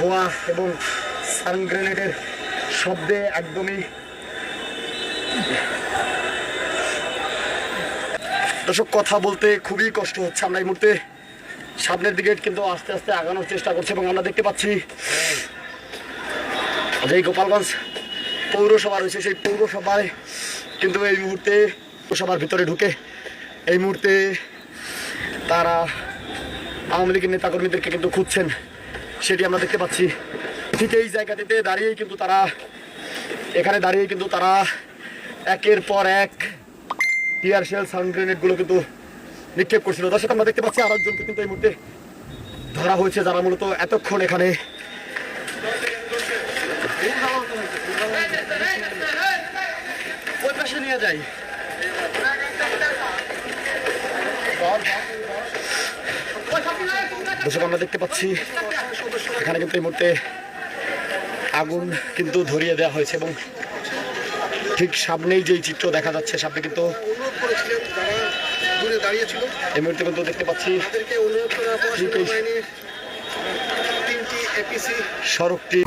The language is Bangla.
ধোঁয়া এবং সান গ্রেনেডের শব্দে একদমই দর্শক কথা বলতে খুবই কষ্ট হচ্ছে। আমরা এই মুহূর্তে সামনের দিকে কিন্তু আস্তে আস্তে আগানোর চেষ্টা করছি এবং আমরা দেখতে পাচ্ছি যে গোপালগঞ্জ পৌরসভা রয়েছে, সেই পৌরসভায় কিন্তু এই মুহূর্তে পৌরসভার ভিতরে ঢুকে এই মুহূর্তে তারা আওয়ামী লীগের নেতাকর্মীদেরকে কিন্তু খুঁজছেন, সেটি আমরা দেখতে পাচ্ছি। ঠিক এই জায়গাটিতে দাঁড়িয়েই কিন্তু তারা একের পর এক টিয়ার শেল সাউন্ড গ্রেনেডগুলো কিন্তু নিক্ষেপ করছিল। দর্শক আমরা দেখতে পাচ্ছি আরেকজনকে কিন্তু এই মুহূর্তে ধরা হয়েছে, যারা মূলত এতক্ষণ এখানে ওই পাশে নিয়ে যায়। দর্শক আমরা দেখতে পাচ্ছি এখানে কিন্তু এই মুহূর্তে আগুন কিন্তু ধরিয়ে দেওয়া হয়েছে এবং ঠিক সামনেই যেই চিত্র দেখা যাচ্ছে, সামনে কিন্তু এই মুহূর্তে কিন্তু দেখতে পাচ্ছি সড়কটি